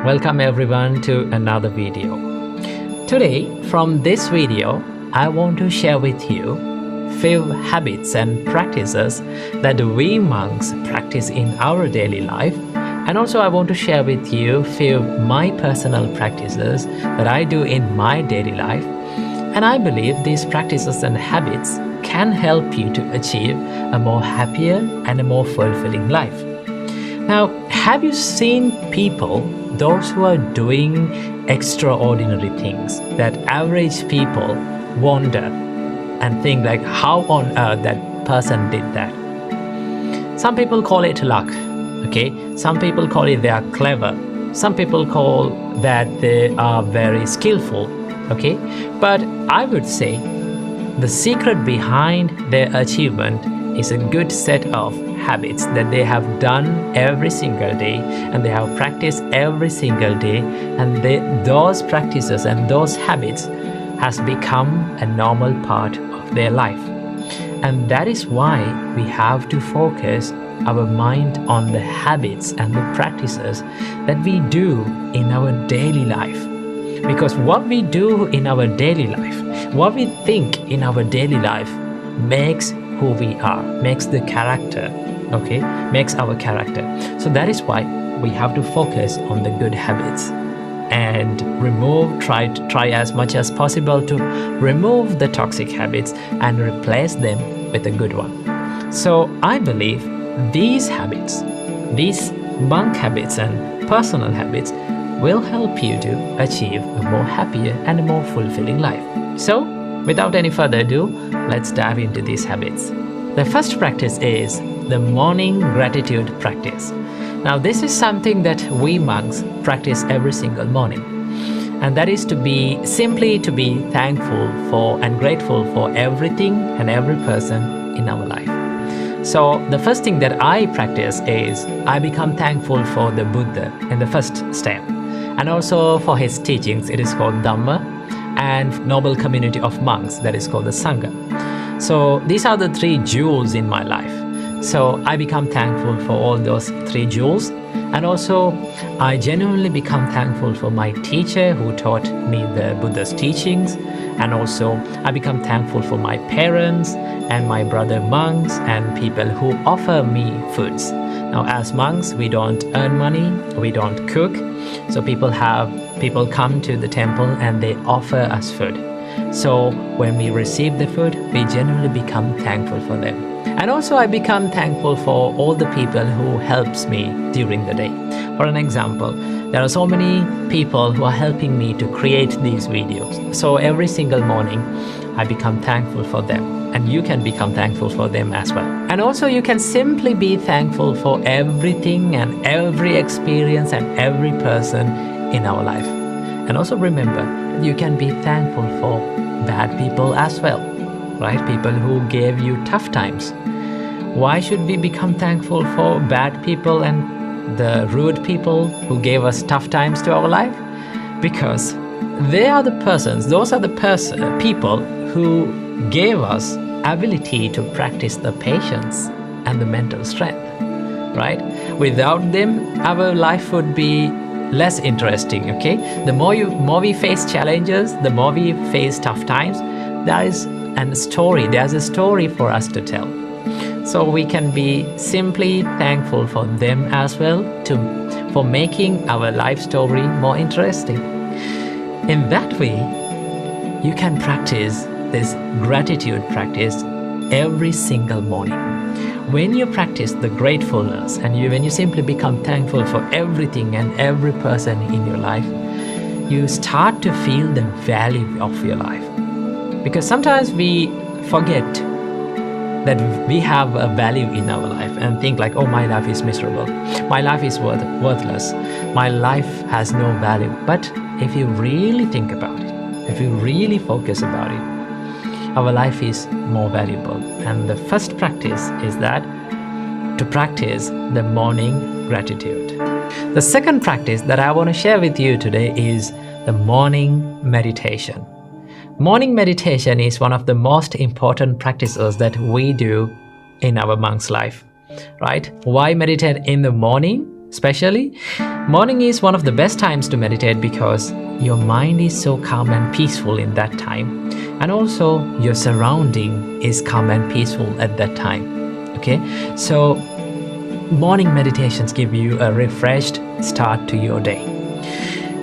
Welcome everyone to another video. Today, from this video, I want to share with you few habits and practices that we monks practice in our daily life. And also I want to share with you few my personal practices that I do in my daily life. And I believe these practices and habits can help you to achieve a more happier and a more fulfilling life. Now, have you seen people, those who are doing extraordinary things that average people wonder and think like how on earth that person did that? Some people call it luck, okay? Some people call it they are clever. Some people call that they are very skillful, okay? But I would say the secret behind their achievement is a good set of habits that they have done every single day and they have practiced every single day, and those practices and those habits has become a normal part of their life. And that is why we have to focus our mind on the habits and the practices that we do in our daily life. Because what we do in our daily life, what we think in our daily life makes who we are, makes the character, okay, makes our character. So that is why we have to focus on the good habits and try as much as possible to remove the toxic habits and replace them with a good one. So I believe these habits, these monk habits and personal habits will help you to achieve a more happier and a more fulfilling life. So without any further ado, let's dive into these habits. The first practice is the morning gratitude practice. Now, this is something that we monks practice every single morning. And that is simply to be thankful for and grateful for everything and every person in our life. So the first thing that I practice is I become thankful for the Buddha in the first step. And also for his teachings, it is called Dhamma, and noble community of monks, that is called the Sangha. So these are the three jewels in my life. So I become thankful for all those three jewels. And also I genuinely become thankful for my teacher who taught me the Buddha's teachings. And also I become thankful for my parents and my brother monks and people who offer me foods. Now, as monks, we don't earn money, we don't cook. So people come to the temple and they offer us food. So when we receive the food, we genuinely become thankful for them. And also I become thankful for all the people who helps me during the day. For an example, there are so many people who are helping me to create these videos. So every single morning, I become thankful for them. And you can become thankful for them as well. And also you can simply be thankful for everything and every experience and every person in our life. And also remember, you can be thankful for bad people as well, right? People who gave you tough times. Why should we become thankful for bad people and the rude people who gave us tough times to our life? Because they are the persons, those are the people who gave us ability to practice the patience and the mental strength, right? Without them, our life would be less interesting, okay? The more we face challenges, the more we face tough times, there's a story for us to tell. So we can be simply thankful for them as well for making our life story more interesting. In that way, you can practice this gratitude practice every single morning. When you practice the gratefulness and when you simply become thankful for everything and every person in your life, you start to feel the value of your life. Because sometimes we forget that we have a value in our life and think like, oh, my life is miserable. My life is worthless. My life has no value. But if you really think about it, if you really focus about it, our life is more valuable. And the first practice is that to practice the morning gratitude. The second practice that I want to share with you today is the morning meditation. Morning meditation is one of the most important practices that we do in our monk's life, right? Why meditate in the morning? Especially, morning is one of the best times to meditate because your mind is so calm and peaceful in that time. And also, your surrounding is calm and peaceful at that time. Okay, so morning meditations give you a refreshed start to your day.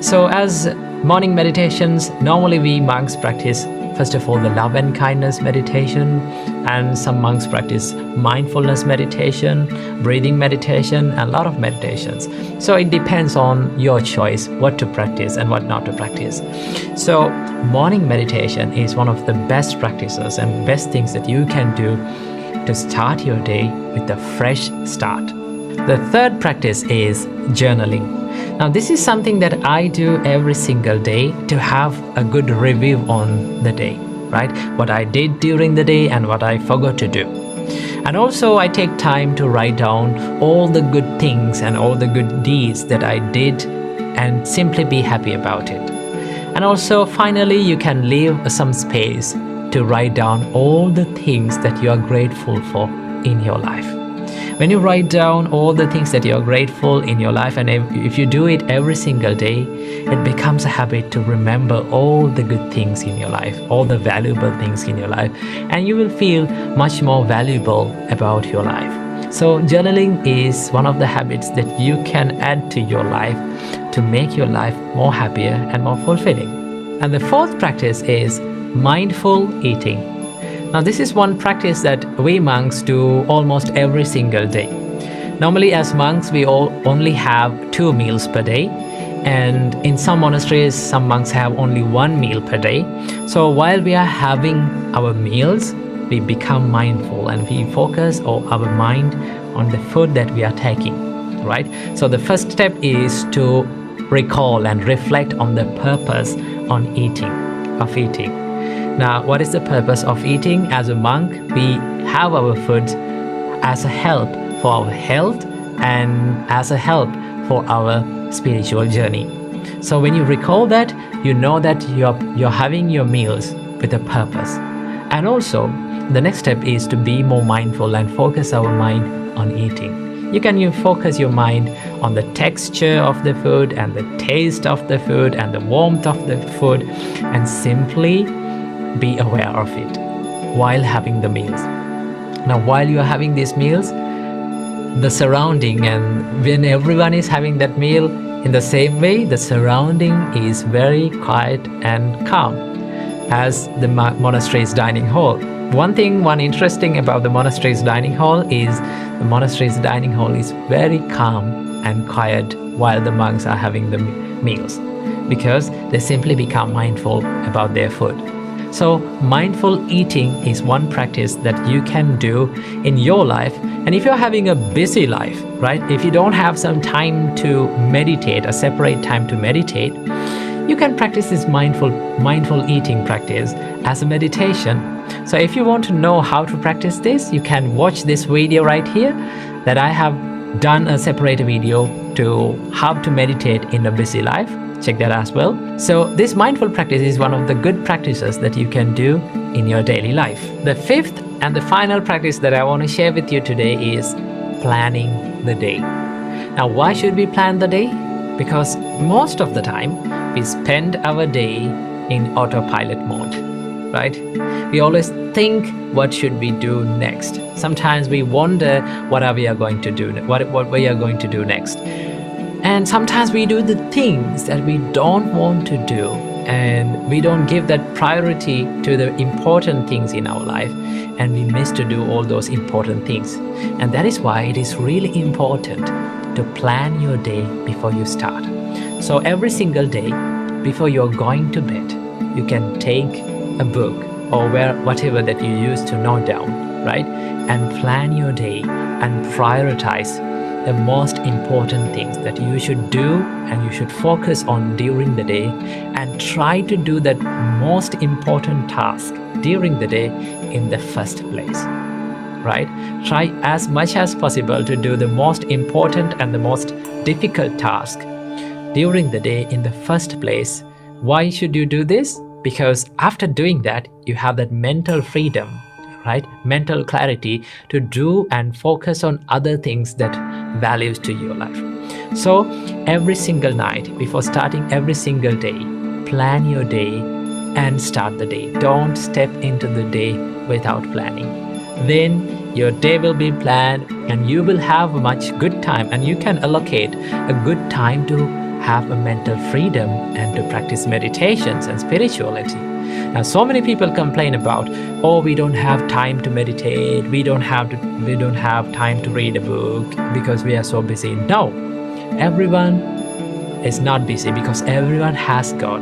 So as morning meditations, normally we monks practice first of all the love and kindness meditation, and some monks practice mindfulness meditation, breathing meditation, and a lot of meditations. So it depends on your choice what to practice and what not to practice. So morning meditation is one of the best practices and best things that you can do to start your day with a fresh start. The third practice is journaling. Now, this is something that I do every single day to have a good review on the day, right? What I did during the day and what I forgot to do. And also, I take time to write down all the good things and all the good deeds that I did and simply be happy about it. And also, finally, you can leave some space to write down all the things that you are grateful for in your life. When you write down all the things that you're grateful in your life, and if you do it every single day, it becomes a habit to remember all the good things in your life, all the valuable things in your life, and you will feel much more valuable about your life. So journaling is one of the habits that you can add to your life to make your life more happier and more fulfilling. And the fourth practice is mindful eating. Now, this is one practice that we monks do almost every single day. Normally, as monks, we only have 2 meals per day, and in some monasteries, some monks have only 1 meal per day. So while we are having our meals, we become mindful and we focus our mind on the food that we are taking, right? So the first step is to recall and reflect on the purpose of eating. Now, what is the purpose of eating? As a monk, we have our food as a help for our health and as a help for our spiritual journey. So when you recall that, you know that you're having your meals with a purpose. And also, the next step is to be more mindful and focus our mind on eating. You can focus your mind on the texture of the food and the taste of the food and the warmth of the food, and simply be aware of it while having the meals. Now, while you are having these meals, the surrounding, and when everyone is having that meal in the same way, the surrounding is very quiet and calm as the monastery's dining hall. One interesting about the monastery's dining hall is the monastery's dining hall is very calm and quiet while the monks are having the meals, because they simply become mindful about their food. So mindful eating is one practice that you can do in your life. And if you're having a busy life, right, if you don't have some time to meditate, a separate time to meditate, you can practice this mindful eating practice as a meditation. So if you want to know how to practice this, you can watch this video right here that I have done a separate video to how to meditate in a busy life. Check that as well. So this mindful practice is one of the good practices that you can do in your daily life. The fifth and the final practice that I want to share with you today is planning the day. Now, why should we plan the day? Because most of the time we spend our day in autopilot mode, right? We always think, what should we do next? Sometimes we wonder what we are going to do next. And sometimes we do the things that we don't want to do, and we don't give that priority to the important things in our life, and we miss to do all those important things. And that is why it is really important to plan your day before you start. So every single day, before you're going to bed, you can take a book or whatever that you use to note down, right? And plan your day and prioritize the most important things that you should do and you should focus on during the day, and try to do that most important task during the day in the first place, right? Try as much as possible to do the most important and the most difficult task during the day in the first place. Why should you do this? Because after doing that, you have that mental freedom, right? Mental clarity to do and focus on other things that values to your life. So every single night, before starting every single day, plan your day and start the day. Don't step into the day without planning. Then your day will be planned and you will have much good time, and you can allocate a good time to have a mental freedom and to practice meditations and spirituality. Now, so many people complain about, oh, we don't have time to meditate, we don't have time to read a book because we are so busy. No, everyone is not busy, because everyone has got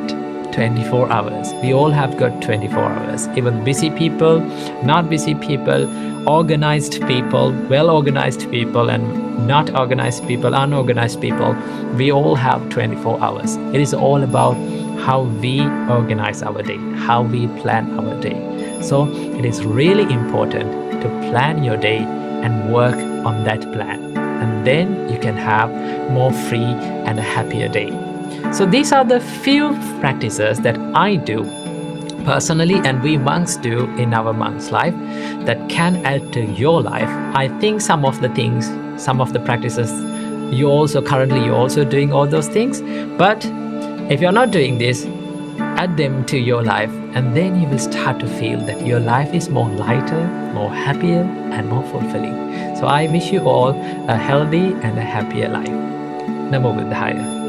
24 hours. We all have got 24 hours. Even busy people, not busy people, organized people, well organized people, and not organized people, unorganized people. We all have 24 hours. It is all about how we organize our day, how we plan our day. So it is really important to plan your day and work on that plan. And then you can have more free and a happier day. So these are the few practices that I do personally and we monks do in our monks life that can add to your life. I think some of the practices you're also doing all those things. But if you're not doing this, add them to your life, and then you will start to feel that your life is more lighter, more happier, and more fulfilling. So I wish you all a healthy and a happier life. Namo Buddhaya.